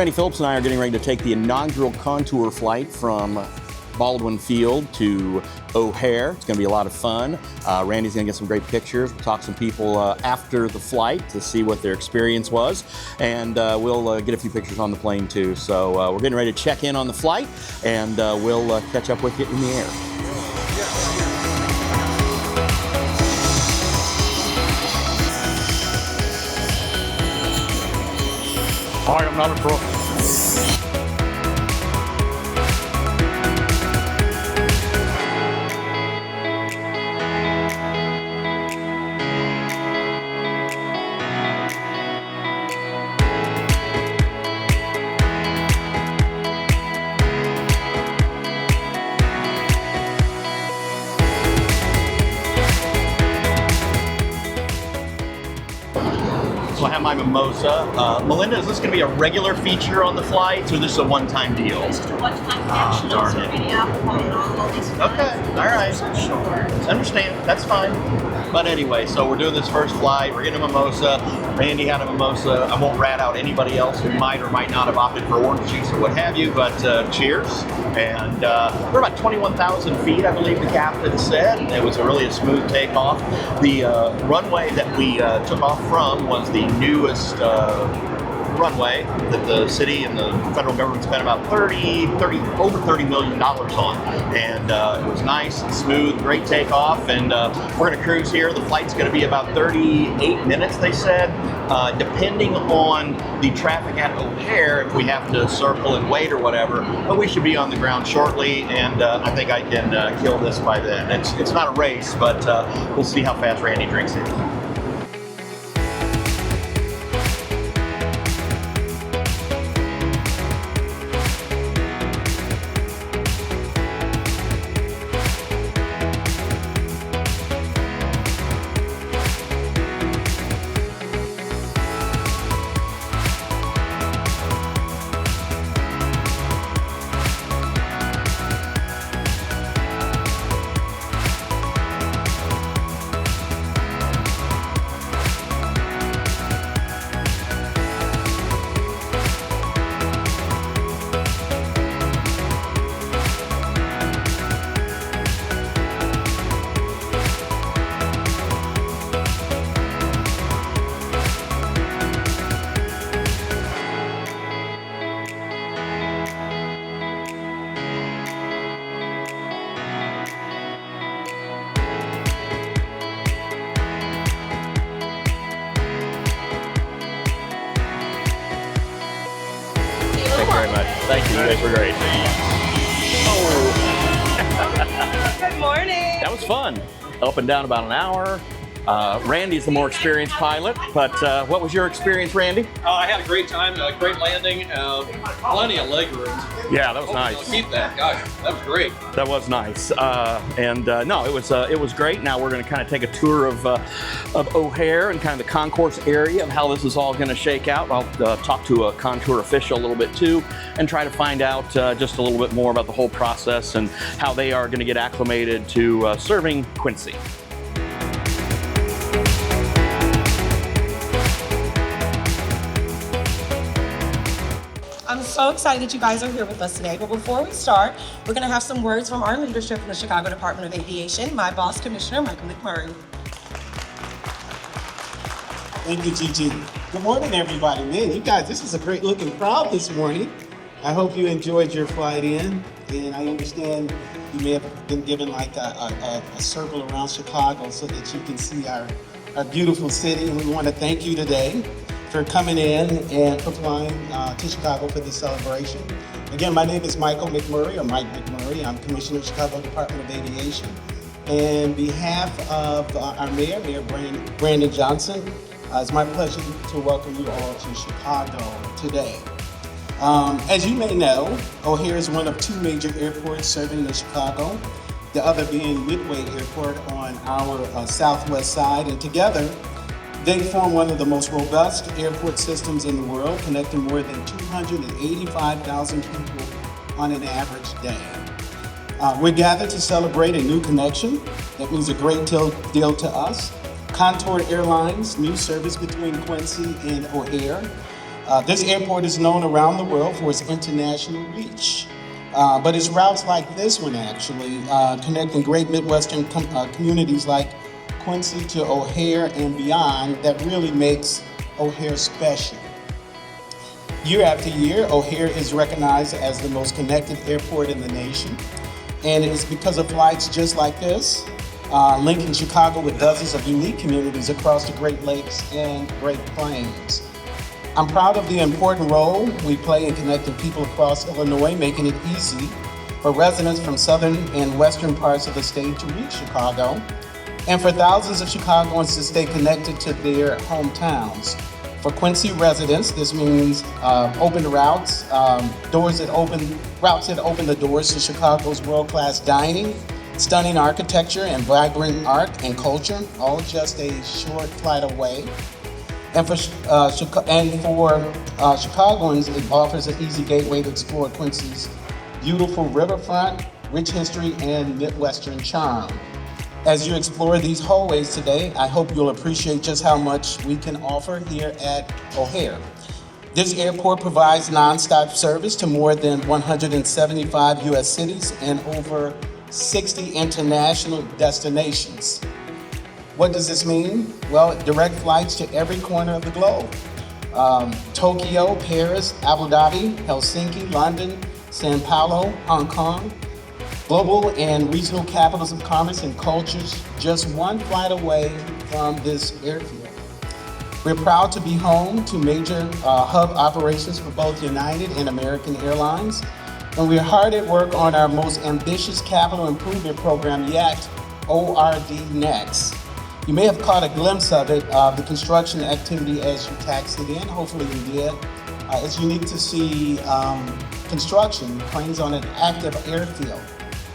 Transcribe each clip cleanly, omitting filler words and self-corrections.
Randy Phillips and I are getting ready to take the inaugural contour flight from Baldwin Field to O'Hare. It's going to be a lot of fun. Randy's going to get some great pictures. We'll talk to some people after the flight to see what their experience was, and we'll get a few pictures on the plane too. So we're getting ready to check in on the flight, and we'll catch up with you in the air. I am not a pro. So I have my mimosa. Melinda, is this going to be a regular feature on the flights, or this is a one-time deal? It's just a one-time catch. Darn So it. any alcohol and all these flights. Okay, all right. Sure. Understand, that's fine. But anyway, so we're doing this first flight. We're getting a mimosa. Randy had a mimosa. I won't rat out anybody else who might or might not have opted for orange juice or what have you, but cheers. And we're about 21,000 feet, I believe the captain said. It was really a smooth takeoff. The runway that we took off from was the newest runway that the city and the federal government spent about over $30 million on. And it was nice and smooth, great takeoff. And we're going to cruise here. The flight's going to be about 38 minutes, they said, depending on the traffic at O'Hare, if we have to circle and wait or whatever. But we should be on the ground shortly, and I think I can kill this by then. It's not a race, but we'll see how fast Randy drinks it. Thank you very much. Thank you. You guys were great. Oh. Good morning. That was fun. Up and down about an hour. Randy's the more experienced pilot, but what was your experience, Randy? I had a great time, great landing, plenty of leg room. Yeah, that was Hopefully nice. I'll keep that. Gosh, that was great. That was nice. No, it was great. Now we're going to kind of take a tour of O'Hare and kind of the concourse area of how this is all going to shake out. I'll talk to a contour official a little bit too, and try to find out just a little bit more about the whole process and how they are going to get acclimated to serving Quincy. I'm so excited that you guys are here with us today. But before we start, we're going to have some words from our leadership from the Chicago Department of Aviation, my boss, Commissioner Michael McMurray. Thank you, Gigi. Good morning, everybody. Man, you guys, this is a great looking crowd this morning. I hope you enjoyed your flight in. And I understand you may have been given like a circle around Chicago so that you can see our beautiful city. And we want to thank you today for coming in and for flying to Chicago for this celebration. Again, my name is Michael McMurray, or Mike McMurray. I'm Commissioner of Chicago Department of Aviation. And on behalf of our Mayor, Mayor Brandon Johnson, it's my pleasure to welcome you all to Chicago today. As you may know, O'Hare is one of two major airports serving the Chicago, the other being Midway Airport on our southwest side, and together they form one of the most robust airport systems in the world, connecting more than 285,000 people on an average day. We're gathered to celebrate a new connection. That means a great deal to us. Contour Airlines, new service between Quincy and O'Hare. This airport is known around the world for its international reach. But it's routes like this one actually, connecting great Midwestern communities like Quincy to O'Hare and beyond, that really makes O'Hare special. Year after year, O'Hare is recognized as the most connected airport in the nation. And it is because of flights just like this, linking Chicago with dozens of unique communities across the Great Lakes and Great Plains. I'm proud of the important role we play in connecting people across Illinois, making it easy for residents from southern and western parts of the state to reach Chicago, and for thousands of Chicagoans to stay connected to their hometowns. For Quincy residents, this means open routes, routes that open the doors to Chicago's world-class dining, stunning architecture, and vibrant art and culture, all just a short flight away. And for Chicagoans, it offers an easy gateway to explore Quincy's beautiful riverfront, rich history, and Midwestern charm. As you explore these hallways today, I hope you'll appreciate just how much we can offer here at O'Hare. This airport provides nonstop service to more than 175 U.S. cities and over 60 international destinations. What does this mean? Well, direct flights to every corner of the globe. Tokyo, Paris, Abu Dhabi, Helsinki, London, Sao Paulo, Hong Kong. Global and regional capitals of commerce and cultures, just one flight away from this airfield. We're proud to be home to major hub operations for both United and American Airlines. And we're hard at work on our most ambitious capital improvement program yet, ORD Next. You may have caught a glimpse of it, the construction activity as you taxied in. Hopefully you did. It's unique to see construction, planes on an active airfield.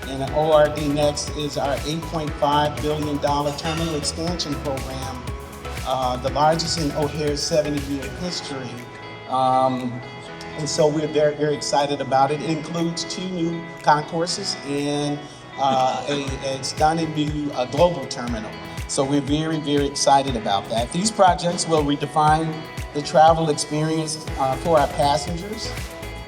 And ORD Next is our $8.5 billion terminal expansion program, the largest in O'Hare's 70-year history. And so we're very, very excited about it. It includes 2 new concourses and a stunning new global terminal. So we're very, very excited about that. These projects will redefine the travel experience for our passengers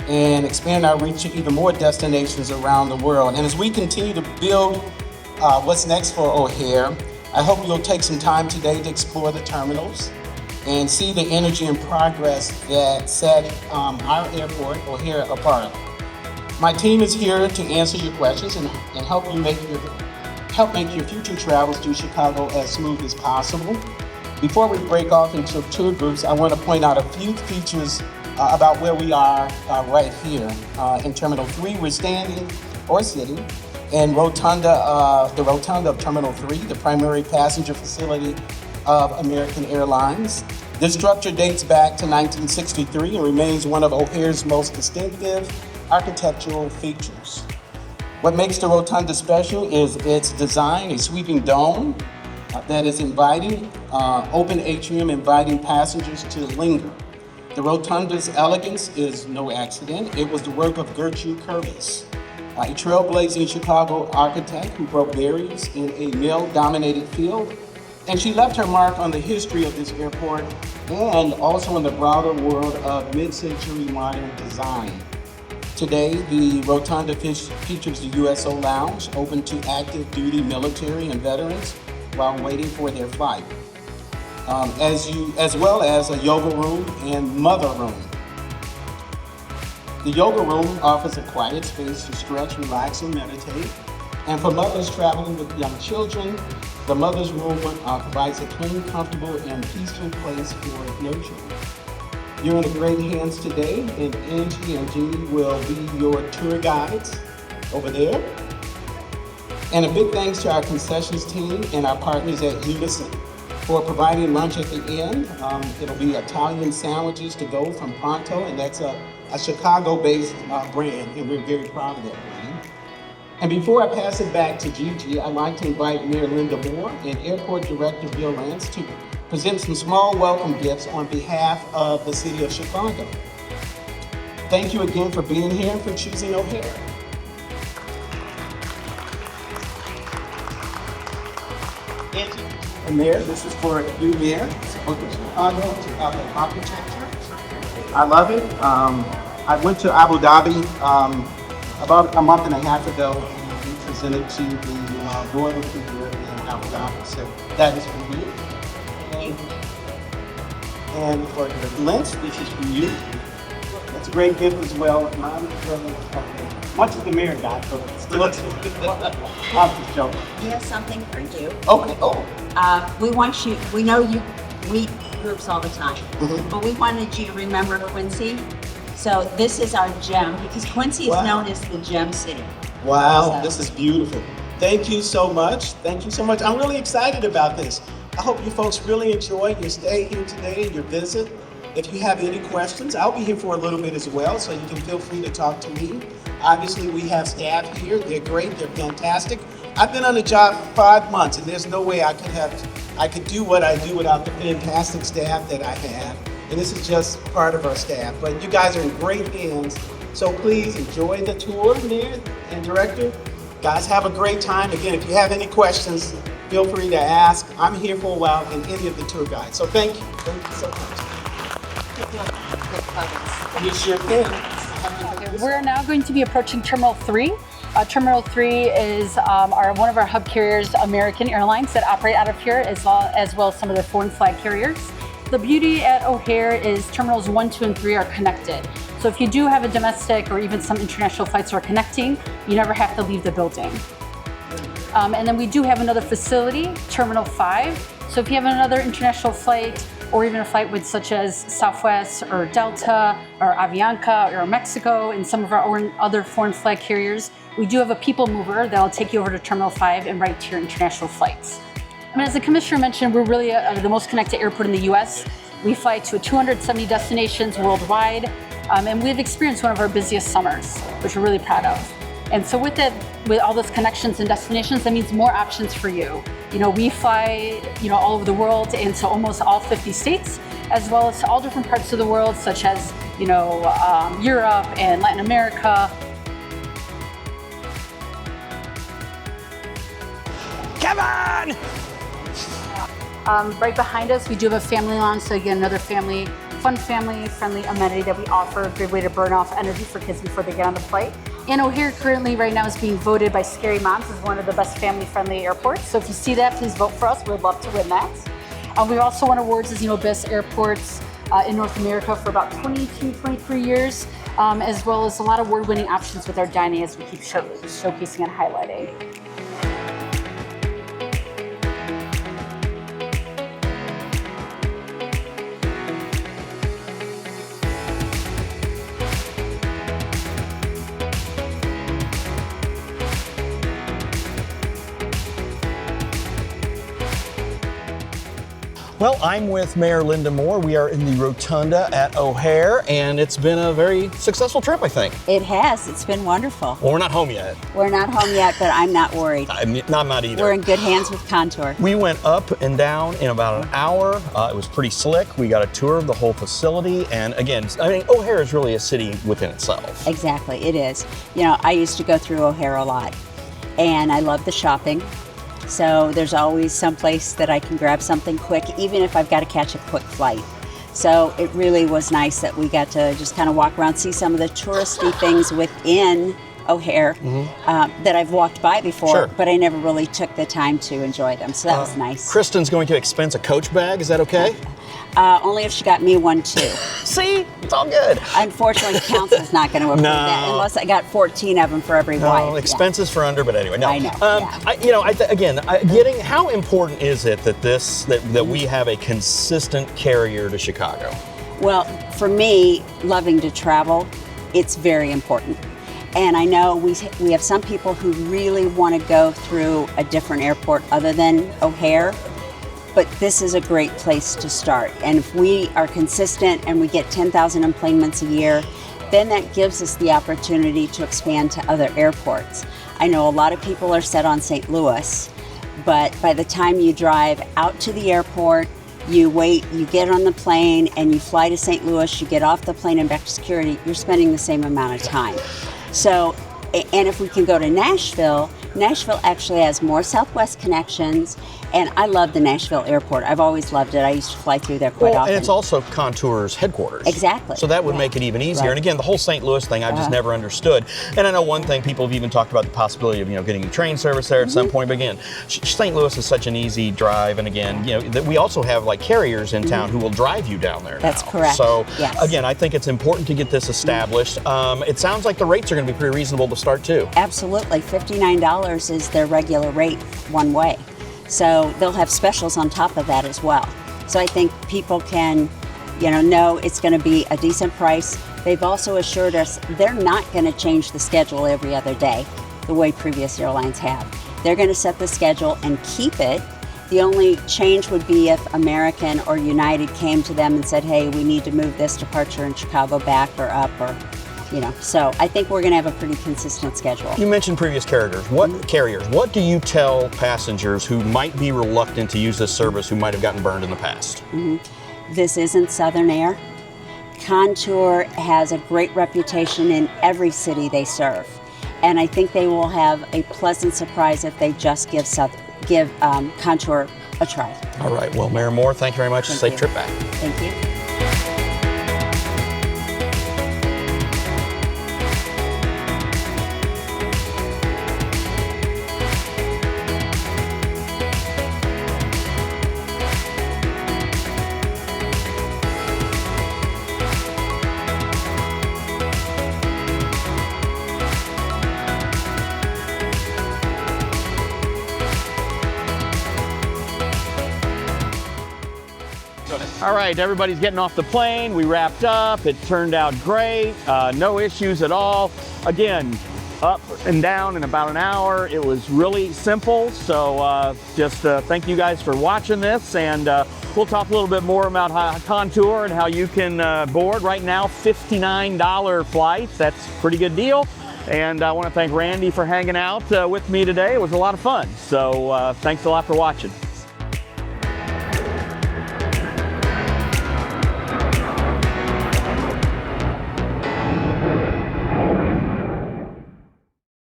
and expand our reach to even more destinations around the world. And as we continue to build what's next for O'Hare, I hope you'll take some time today to explore the terminals and see the energy and progress that set our airport, O'Hare, apart. My team is here to answer your questions and help make your future travels to Chicago as smooth as possible. Before we break off into tour groups, I want to point out a few features about where we are right here. In Terminal 3, we're standing or sitting in the rotunda of Terminal 3, the primary passenger facility of American Airlines. This structure dates back to 1963 and remains one of O'Hare's most distinctive architectural features. What makes the rotunda special is its design, a sweeping dome that is inviting, open atrium inviting passengers to linger. The rotunda's elegance is no accident. It was the work of Gertrude Curtis, a trailblazing Chicago architect who broke barriers in a male-dominated field. And she left her mark on the history of this airport and also in the broader world of mid-century modern design. Today, the rotunda features the USO Lounge, open to active duty military and veterans while waiting for their flight. As well as a yoga room and mother room. The yoga room offers a quiet space to stretch, relax, and meditate. And for mothers traveling with young children, the mother's room provides a clean, comfortable, and peaceful place for nurturing. You're in great hands today, and Angie and Jeannie will be your tour guides over there. And a big thanks to our concessions team and our partners at Unison for providing lunch at the end. It'll be Italian sandwiches to go from Pronto, and that's a Chicago-based brand, and we're very proud of that brand. And before I pass it back to Gigi, I'd like to invite Mayor Linda Moore and Airport Director Bill Lance to present some small welcome gifts on behalf of the City of Chicago. Thank you again for being here and for choosing O'Hare. And Mayor, this is for you, Mayor. Chicago architecture. I love it. I went to Abu Dhabi about a month and a half ago, and we presented to the royalty here in Abu Dhabi. So that is for you. And for the lens, this is for you. That's a great gift as well. Mine is really much as the mayor got, but still it's I'm just joking. We have something for you. Okay. Oh. We know you meet groups all the time, Mhm. but we wanted you to remember Quincy. So this is our gem, because Quincy is Wow. known as the Gem City. Wow, So- this is beautiful. Thank you so much. Thank you so much. I'm really excited about this. I hope you folks really enjoyed your stay here today and your visit. If you have any questions, I'll be here for a little bit as well, so you can feel free to talk to me. Obviously, we have staff here. They're great. They're fantastic. I've been on the job for 5 months, and there's no way I could do what I do without the fantastic staff that I have. And this is just part of our staff. But you guys are in great hands. So please enjoy the tour, Mayor and Director. Guys, have a great time. Again, if you have any questions, feel free to ask. I'm here for a while, and any of the tour guides. So thank you. Thank you so much. You sure can. We're now going to be approaching Terminal 3. Terminal 3 is one of our hub carriers, American Airlines, that operate out of here, as well as some of their foreign flag carriers. The beauty at O'Hare is Terminals 1, 2, and 3 are connected. So if you do have a domestic or even some international flights are connecting, you never have to leave the building. And then we do have another facility, Terminal 5. So if you have another international flight, or even a flight with such as Southwest or Delta or Avianca or Mexico and some of our own other foreign flag carriers, we do have a people mover that'll take you over to Terminal 5 and right to your international flights. I mean, as the commissioner mentioned, we're really the most connected airport in the US. We fly to 270 destinations worldwide, and we've experienced one of our busiest summers, which we're really proud of. And so with all those connections and destinations, that means more options for you. You know, we fly, all over the world into almost all 50 states, as well as all different parts of the world, such as, Europe and Latin America. Kevin! Right behind us, we do have a family lounge, so again, another fun family-friendly amenity that we offer, a great way to burn off energy for kids before they get on the flight. And O'Hare currently right now is being voted by Scary Moms as one of the best family-friendly airports. So if you see that, please vote for us. We'd love to win that. We've also won awards as best airports in North America for about 22, 23 years, as well as a lot of award-winning options with our dining as we keep showcasing and highlighting. Well, I'm with Mayor Linda Moore. We are in the Rotunda at O'Hare, and it's been a very successful trip, I think. It has. It's been wonderful. Well, we're not home yet. We're not home yet, but I'm not worried. I'm not either. We're in good hands with Contour. We went up and down in about an hour. It was pretty slick. We got a tour of the whole facility. And again, O'Hare is really a city within itself. Exactly, it is. I used to go through O'Hare a lot, and I love the shopping. So there's always some place that I can grab something quick, even if I've got to catch a quick flight. So it really was nice that we got to just kind of walk around, see some of the touristy things within O'Hare that I've walked by before, Sure. but I never really took the time to enjoy them. So that was nice. Kristen's going to expense a Coach bag. Is that okay? Only if she got me one too. See? It's all good. Unfortunately, council's not going to approve that unless I got 14 of them for every wife. Expenses for under, but anyway, no. I know. Getting how important is it that we have a consistent carrier to Chicago? Well, for me, loving to travel, it's very important. And I know we have some people who really want to go through a different airport other than O'Hare. But this is a great place to start. And if we are consistent and we get 10,000 enplanements a year, then that gives us the opportunity to expand to other airports. I know a lot of people are set on St. Louis, but by the time you drive out to the airport, you wait, you get on the plane, and you fly to St. Louis, you get off the plane and back to security, you're spending the same amount of time. So, and if we can go to Nashville actually has more Southwest connections, And I love the Nashville airport. I've always loved it. I used to fly through there quite often. And it's also Contour's headquarters. Exactly. So that would make it even easier. Right. And again, the whole St. Louis thing, I've just never understood. And I know one thing, people have even talked about the possibility of, getting train service there at some point. But again, St. Louis is such an easy drive. And again, that we also have like carriers in town who will drive you down there. That's now. correct. So yes. Again, I think it's important to get this established. It sounds like the rates are going to be pretty reasonable to start too. Absolutely. $59 is their regular rate one way. So they'll have specials on top of that as well. So I think people can, know it's going to be a decent price. They've also assured us they're not going to change the schedule every other day the way previous airlines have. They're going to set the schedule and keep it. The only change would be if American or United came to them and said, hey, we need to move this departure in Chicago back or up or so I think we're going to have a pretty consistent schedule. You mentioned previous carriers. What do you tell passengers who might be reluctant to use this service, who might have gotten burned in the past? This isn't Southern Air. Contour has a great reputation in every city they serve. And I think they will have a pleasant surprise if they just give Contour a try. All right. Well, Mayor Moore, thank you very much. Thank Safe you. trip back. Thank you. All right, everybody's getting off the plane. We wrapped up. It turned out great. No issues at all. Again, up and down in about an hour. It was really simple. So just thank you guys for watching this. And we'll talk a little bit more about Contour and how you can board. Right now, $59 flights. That's a pretty good deal. And I want to thank Randy for hanging out with me today. It was a lot of fun. So thanks a lot for watching.